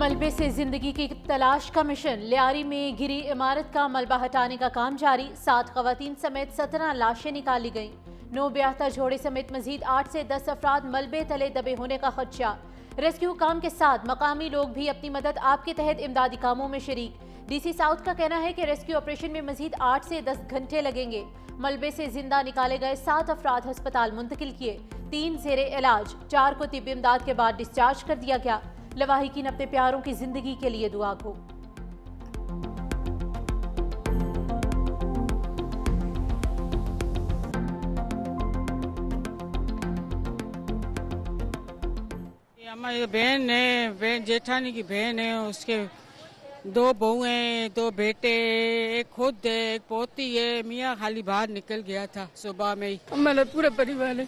मलबे से जिंदगी की तलाश का मिशन। लियारी में गिरी इमारत का मलबा हटाने का काम जारी। 7 खवातीन समेत 17 लाशें निकाली गईं। 9 ब्याहता जोड़े समेत मजीद 8 से 10 अफराद मलबे तले दबे होने का खदशा। रेस्क्यू काम के साथ मकामी लोग भी अपनी मदद आपके तहत इमदादी कामों में शरीक। डीसी साउथ का कहना है कि रेस्क्यू ऑपरेशन में मजीद 8 से 10 घंटे लगेंगे। मलबे से जिंदा निकाले गए 7 अफराद अस्पताल मुंतकिल किए। 3 जेरे इलाज, 4 को तिब्बी इमदाद के बाद डिस्चार्ज कर दिया गया। लवाहिकीन अपने प्यारों की जिंदगी के लिए दुआ को। हमारी बहन है, बहन जेठानी की बहन है, उसके 2 बहू हैं, 2 बेटे, एक खुद है, एक पोती है। मियाँ खाली बाहर निकल गया था सुबह में ही। हमारा पूरा परिवार है,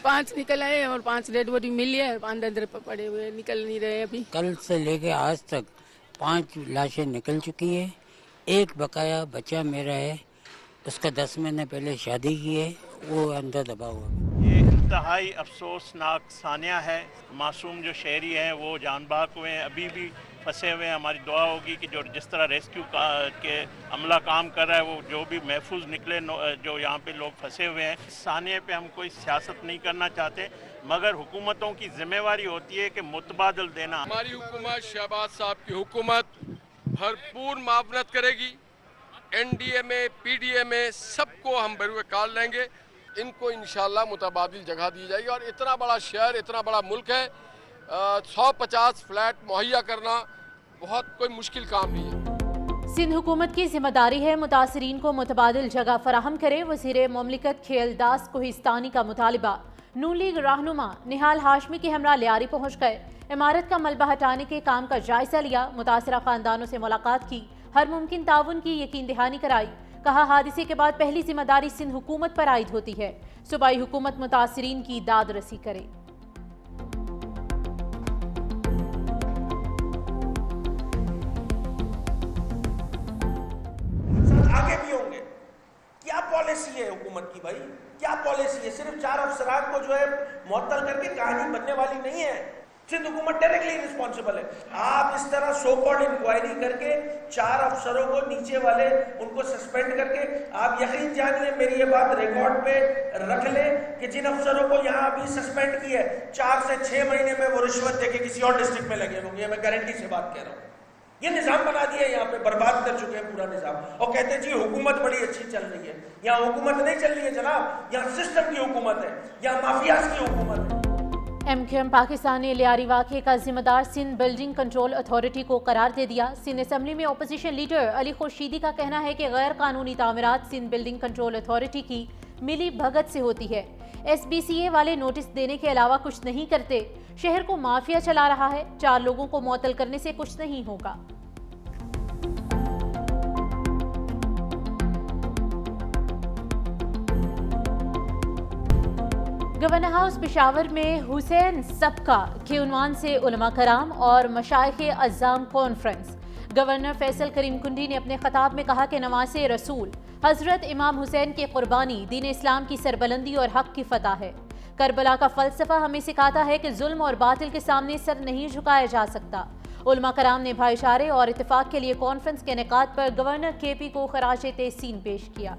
5 निकल आए और 5 डेड बॉडी मिली है, 5 अंदर पड़े हुए निकल नहीं रहे अभी। कल से लेके आज तक 5 लाशें निकल चुकी है। एक बकाया बच्चा मेरा है, उसका 10 महीने पहले शादी की है, वो अंदर दबा हुआ। ये इंतहाई अफसोसनाक सानिया है। मासूम जो शहरी हैं वो जान बाहक हुए हैं, अभी भी फंसे हुए हैं। हमारी दुआ होगी कि जो जिस तरह रेस्क्यू के अमला काम कर रहा है वो जो भी महफूज निकले जो यहाँ पे लोग फंसे हुए हैं। सानिया पे हम कोई सियासत नहीं करना चाहते, मगर हुकूमतों की जिम्मेवारी होती है कि मुतबादल देना। हमारी हुकूमत, शहबाज साहब की हुकूमत भरपूर मावनत करेगी। एनडीए में, पीडीए में सबको हम बरूए काल लेंगे। इनको इंशाल्लाह मुतबादिल जगह दी जाएगी। और इतना बड़ा शहर, इतना बड़ा मुल्क है, 150 फ्लैट मुहैया करना बहुत कोई मुश्किल काम नहीं है। सिंध हुकूमत की जिम्मेदारी है मुतासरीन को मुतबादिल जगह फराहम करे। वज़ीर मुमलिकत खेलदास कोहिस्तानी का मुतालिबा। नून लीग रहनुमा निहाल हाशमी के हमरा लियारी पहुँच गए। इमारत का मलबा हटाने के काम का जायजा लिया। मुतासरा खानदानों से मुलाकात की। हर मुमकिन ताउन की यकीन दहानी कराई। कहा हादसे के बाद पहली जिम्मेदारी सिंध हुकूमत पर आयद होती है। सूबाई हुकूमत मुतासरीन की दाद रसी करे। आगे भी होंगे। क्या पॉलिसी है हुकूमत की भाई, क्या पॉलिसी है? सिर्फ 4 अफसरात को जो है मुअत्तल करके कहानी बनने वाली नहीं है। सिंध हुकूमत डायरेक्टली रिस्पॉन्सिबल है। आप इस तरह सो कॉल्ड इंक्वायरी करके 4 अफसरों को नीचे वाले उनको सस्पेंड करके, आप यकीन जानिए, मेरी ये बात रिकॉर्ड पे रख ले कि जिन अफसरों को यहाँ अभी सस्पेंड किया है, 4 से 6 महीने में वो रिश्वत देके किसी और डिस्ट्रिक्ट में लगे होंगे। मैं गारंटी से बात कह रहा हूँ। ये निजाम बना दिया, यहाँ पे बर्बाद कर चुके हैं पूरा निजाम। और कहते हैं जी हुकूमत बड़ी अच्छी चल रही है। यहाँ हुकूमत नहीं चल रही है जनाब, यहाँ सिस्टम की हुकूमत है, यहाँ माफियाज की हुकूमत है। MQM पाकिस्तान ने लियारी वाक़े का जिम्मेदार सिंध बिल्डिंग कंट्रोल अथॉरिटी को करार दे दिया। सिंध असम्बली में अपोजिशन लीडर अली खुर्शीदी का कहना है कि गैर कानूनी तामीरात सिंध बिल्डिंग कंट्रोल अथॉरिटी की मिली भगत से होती है। SBCA वाले नोटिस देने के अलावा कुछ नहीं करते। शहर को माफिया चला रहा है। 4 लोगों को मुअत्तल करने से कुछ नहीं होगा। गवर्नर हाउस पेशावर में हुसैन सबका के उन्वान से उलमा कराम और मशाइख अज़्ज़ाम कॉन्फ्रेंस। गवर्नर फैसल करीम कुंडी ने अपने खताब में कहा कि नवासे रसूल हजरत इमाम हुसैन की कुर्बानी दीन इस्लाम की सरबलंदी और हक की फतह है। करबला का फलसफा हमें सिखाता है कि जुल्म और बातिल के सामने सर नहीं झुकाया जा सकता। उलमा कराम ने भाईचारे और इत्तेफाक के लिए कॉन्फ्रेंस के इनेकाद पर गवर्नर KP को खराज तहसीन पेश किया।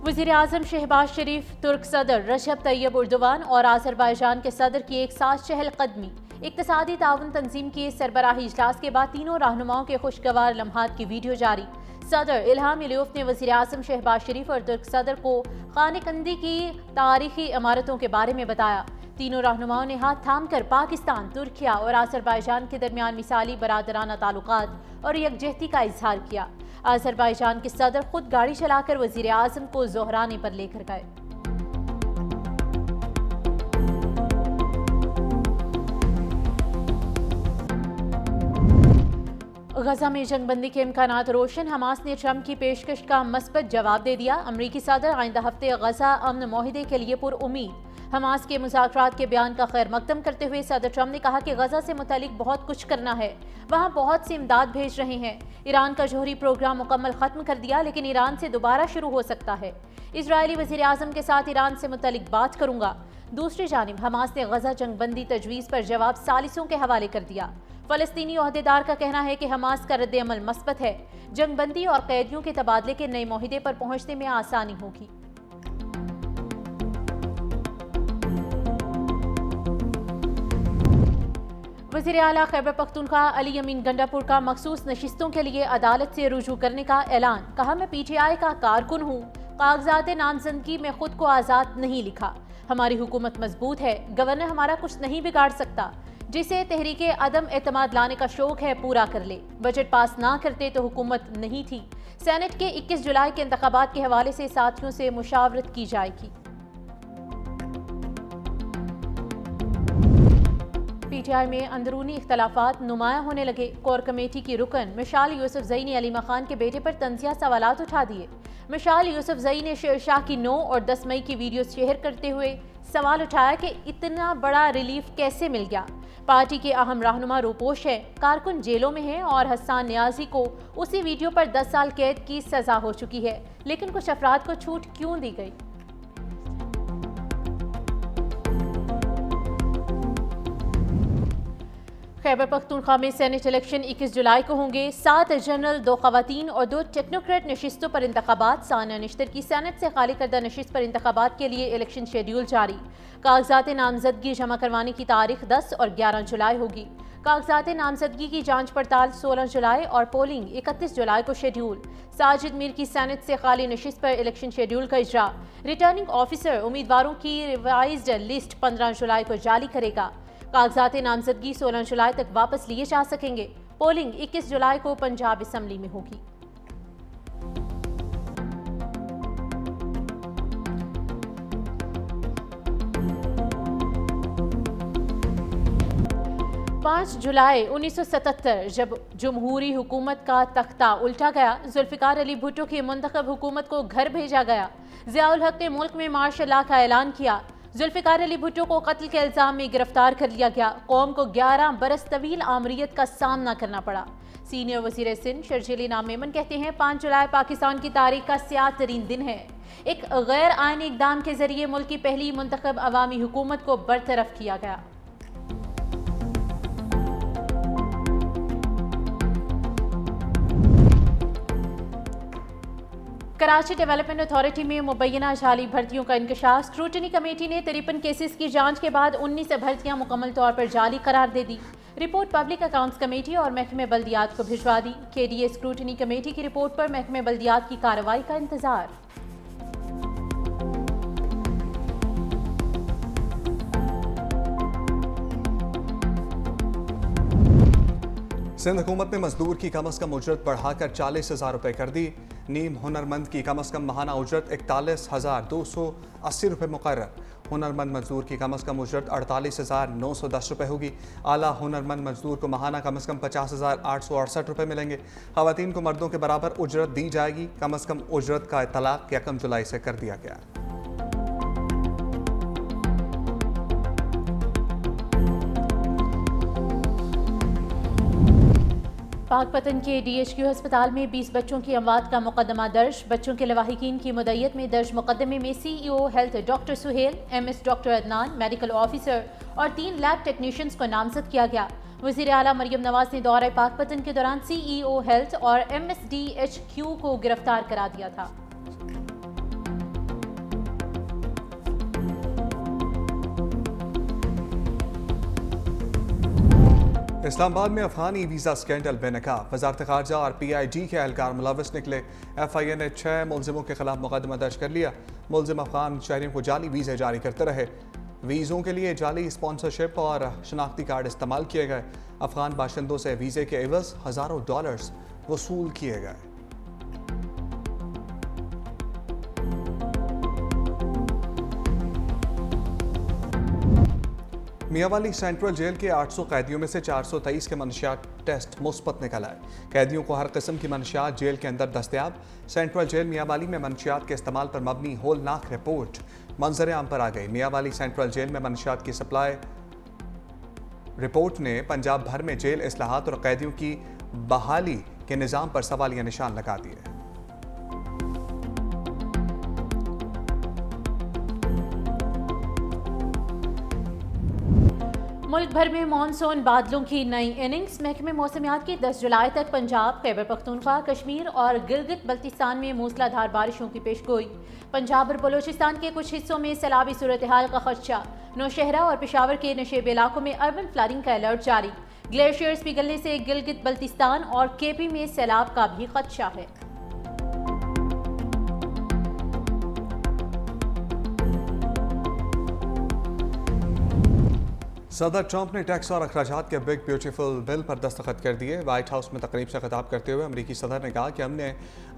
वज़ीर आज़म शहबाज शरीफ, तुर्क सदर रजब तैयब उर्दवान और आज़रबाईजान के सदर की एक साथ चहलकदमी। इक़्तिसादी ताउन तंजीम के सरबराही इजलास के बाद तीनों रहनुमाओं के खुशगवार लम्हात की वीडियो जारी। सदर इल्हाम अलियोफ ने वज़ीर आज़म शहबाज शरीफ और तुर्क सदर को खानेकंदी की तारीखी इमारतों के बारे में बताया। तीनों रहनुमाओं ने हाथ थाम कर पाकिस्तान, तुर्किया और आज़रबाईजान के दरमियान मिसाली बरादराना ताल्लुकात और यकजहती का इजहार किया। आज़रबाईजान के सदर खुद गाड़ी चलाकर वज़ीर आज़म को जोहराने पर लेकर गए। गजा में जंगबंदी के इम्कानात रोशन, हमास ने ट्रंप की पेशकश का मस्बत जवाब दे दिया। अमरीकी सदर आइंदा हफ्ते गजा अमन माहिदे के लिए पुरउम्मीद। हमास के मुज़ाकरात के बयान का खैर मकदम करते हुए सदर ट्रंप ने कहा कि गजा से मुतालिक बहुत कुछ करना है, वहाँ बहुत सी इमदाद भेज रहे हैं। ईरान का जौहरी प्रोग्राम मुकम्मल खत्म कर दिया, लेकिन ईरान से दोबारा शुरू हो सकता है। इजरायली वज़ीर आज़म के साथ ईरान से मुतालिक बात करूंगा। दूसरी जानिब हमास ने गजा जंगबंदी तजवीज़ पर जवाब सालिसों के हवाले कर दिया। फ़लस्तीनी ओहदेदार का कहना है कि हमास का रद्द अमल मस्बत है। जंगबंदी और कैदियों के तबादले के नए माहिदे पर पहुंचने में आसानी होगी। वज़ीर आला खैबर पख्तूनख्वा अली अमीन गंडापुर का मखसूस नशिस्तों के लिए अदालत से रुजू करने का ऐलान। कहा, मैं PTI का कारकुन हूँ, कागजात नामजदगी में खुद को आज़ाद नहीं लिखा। हमारी हुकूमत मजबूत है, गवर्नर हमारा कुछ नहीं बिगाड़ सकता। जिसे तहरीके अदम एतमाद लाने का शौक है पूरा कर ले। बजट पास ना करते तो हुकूमत नहीं थी। सेनेट के 21 जुलाई के इंतखाबात के हवाले से साथियों से मुशावरत की जाएगी। PTI में अंदरूनी इख्तलाफात नुमायां होने लगे। कोर कमेटी की रुकन मिशाल यूसुफजई ने अली खान के बेटे पर तंजिया सवालात उठा दिए। मिशाल यूसुफजई ने शेरशाह की 9 और 10 मई की वीडियो शेयर करते हुए सवाल उठाया कि इतना बड़ा रिलीफ कैसे मिल गया। पार्टी के अहम रहनुमा रूपोश है, कारकुन जेलों में हैं और हसन नियाजी को उसी वीडियो पर 10 साल कैद की सजा हो चुकी है, लेकिन कुछ अफराद को छूट क्यों दी गई? खैबर पख्तूनख्वा में सेनेट इलेक्शन 21 जुलाई को होंगे। 7 जनरल, 2 खवातीन और 2 टेक्नोक्रेट नशिस्तों पर इंतखाबात। सानिया निश्तर की सेनेट से खाली करदा नशिस्त पर इंतखाबात के लिए इलेक्शन शेड्यूल जारी। कागजात नामजदगी जमा करवाने की तारीख 10 और 11 जुलाई होगी। कागजात नामजदगी की जांच पड़ताल 16 जुलाई और पोलिंग 31 जुलाई को शेड्यूल। साजिद मीर की सेनेट से खाली नशिस्त पर इलेक्शन शेड्यूल का इजरा। रिटर्निंग ऑफिसर उम्मीदवारों की रिवाइज्ड लिस्ट 15 जुलाई को जारी करेगा। कागजात नामजदगी 16 जुलाई तक वापस लिए जा सकेंगे। पोलिंग 21 जुलाई को पंजाब असम्बली में होगी। पाँच जुलाई 1977 जब जमहूरी हुकूमत का तख्ता उल्टा गया, जुल्फिकार अली भुट्टो की मुंतखब हुकूमत को घर भेजा गया। ज़ियाउल हक ने मुल्क में मार्शल लॉ का ऐलान किया। जुल्फिकार अली भुट्टो को कत्ल के इल्ज़ाम में गिरफ्तार कर लिया गया। कौम को 11 बरस तवील आमरीत का सामना करना पड़ा। सीनियर वज़ीर सिंध शर्जील इनाम मेमन कहते हैं, 5 जुलाई पाकिस्तान की तारीख का स्याह तरीन दिन है। एक गैर आईनी इक़दाम के जरिए मुल्क की पहली मुंतखब अवामी हुकूमत को बरतरफ किया गया। कराची डेवलपमेंट अथॉरिटी में मुबैना जाली भर्तियों का इंकशाफ। स्क्रूटनी कमेटी ने 53 केसेस की जांच के बाद 19 भर्तियां मुकम्मल तौर पर जाली करार दे दी। रिपोर्ट पब्लिक अकाउंट्स कमेटी और महकमे बल्दियात को भिजवा दी। KDA स्क्रूटनी कमेटी की रिपोर्ट पर महकमे बल्दियात की कार्रवाई का इंतजार। सिंध हुकूमत ने मजदूर की कम अज़ कम उजरत बढ़ाकर 40,000 रुपये कर दी। नीम हुनरमंद की कम अज़ कम माहाना उजरत 41,280 रुपये मुकर्रर। हुनरमंद मजदूर की कम अज़ कम उजरत 48,910 रुपये होगी। आला हुनरमंद मजदूर को माहाना कम अज़ कम 50,868 रुपये मिलेंगे। ख़वातीन को मर्दों के बराबर उजरत दी जाएगी। कम अज़ कम उजरत का इतलाक़ 1 जुलाई से कर दिया गया। पाकपतन के DHQ अस्पताल में 20 बच्चों की अमवात का मुकदमा दर्ज। बच्चों के लवाहिकीन की मुद्दत में दर्ज मुकदमे में CEO health doctor Suhail, MS doctor Adnan, medical officer और 3 लैब टेक्नीशियंस को नामजद किया गया। वज़ीर आला मरियम नवाज ने दौरे पाकपतन के दौरान CEO हेल्थ और MSDHQ को गिरफ्तार करा दिया था। इस्लामाबाद में अफगानी वीज़ा स्कैंडल बेनकाब। वज़ारत ख़ारजा और PID के एहलकार मुलविस निकले। FIA ने 6 मुलजिमों के खिलाफ मुकदमा दर्ज कर लिया। मुलजिम अफगान शहरियों को जाली वीज़े जारी करते रहे। वीज़ों के लिए जाली स्पॉन्सरशिप और शनाख्ती कार्ड इस्तेमाल किए गए। अफगान बाशिंदों से वीज़े के एवज़ हज़ारों डॉलर्स वसूल किए गए। मियांवाली सेंट्रल जेल के 800 कैदियों में से 423 के मनशियात टेस्ट मुस्बत निकल आए। कैदियों को हर किस्म की मनशियात जेल के अंदर दस्तयाब। सेंट्रल जेल मियांवाली में मनशियात के इस्तेमाल पर मबनी होलनाक रिपोर्ट मंजर आम पर आ गई। मियांवाली सेंट्रल जेल में मनशियात की सप्लाई रिपोर्ट ने पंजाब भर में जेल इस्लाहात और कैदियों की बहाली के निज़ाम पर सवालिया निशान लगा दिए। मुल्क भर में मानसून बादलों की नई इनिंग्स। महकमे मौसमियात की 10 जुलाई तक पंजाब, खैबर पख्तूनख्वा, कश्मीर और गिलगित बल्तिस्तान में मूसलाधार बारिशों की पेशगोई। पंजाब और बलोचिस्तान के कुछ हिस्सों में सैलाबी सूरत हाल का खदशा। नौशहरा और पेशावर के नशेब इलाकों में अर्बन फ्लडिंग का अलर्ट जारी। ग्लेशियर्स पिघलने से गिलगित बल्तिस्तान और केपी में सैलाब का भी खदशा है। सदर ट्रंप ने टैक्स और अखराजात के बिग ब्यूटीफुल बिल पर दस्तखत कर दिए। व्हाइट हाउस में तकरीब से खिताब करते हुए अमरीकी सदर ने कहा कि हमने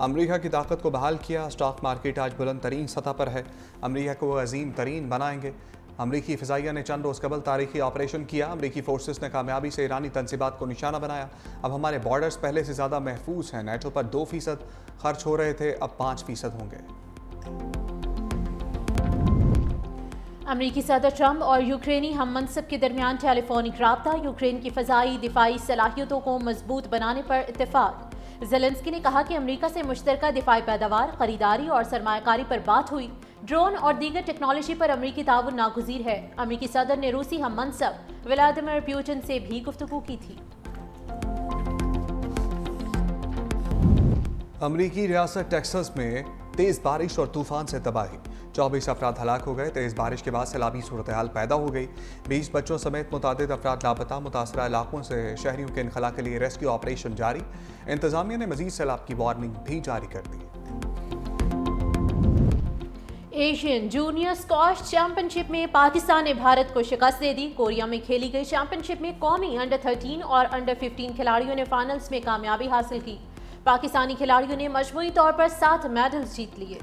अमरीका की ताकत को बहाल किया। स्टॉक मार्केट आज बुलंद तरीन सतह पर है। अमरीका को अजीम तरीन बनाएंगे। अमरीकी फ़िज़ाइया ने चंद रोज़ कबल तारीखी ऑपरेशन किया। अमरीकी फोर्सेस ने कामयाबी से ईरानी तनसीबात को निशाना बनाया। अब हमारे बॉर्डर्स पहले से ज़्यादा महफूज हैं। नेटो पर 2% खर्च हो रहे थे, अब 5% होंगे। अमरीकी सदर ट्रंप और यूक्रेनी हम मनसब के दरमियान टेलीफोनिक राब्ता। यूक्रेन की फ़ज़ाई दिफाई सलाहियतों को मजबूत बनाने पर इत्तेफाक। ज़ेलेंस्की ने कहा कि अमरीका से मुश्तरका दिफाई पैदावार, खरीदारी और सरमायाकारी पर बात हुई। ड्रोन और दीगर टेक्नोलॉजी पर अमरीकी ताउन नागुज़ीर है। अमरीकी सदर ने रूसी हम मनसब व्लादिमीर पुतिन से भी गुफ्तगू की थी। अमरीकी रियासत टेक्सास में तेज़ बारिश और तूफान से तबाही। 24 अफराद हलाक हो गए। तेज़ बारिश के बाद सैलाबी सूरत हाल पैदा हो गई। 20 बच्चों समेत मुतादिद अफराद लापता। मुतासरा इलाकों से शहरियों के इनखला के लिए रेस्क्यू ऑपरेशन जारी। इंतजामिया ने मजीद सैलाब की वार्निंग भी जारी कर दी। एशियन जूनियर स्क्वॉश चैंपियनशिप में पाकिस्तान ने भारत को शिकस्त दे दी। कोरिया में खेली गई चैंपियनशिप में कौमी अंडर 13 और अंडर 15 खिलाड़ियों ने फाइनल्स में कामयाबी हासिल की। पाकिस्तानी खिलाड़ियों ने मजमूई तौर पर 7 मेडल्स जीत लिए।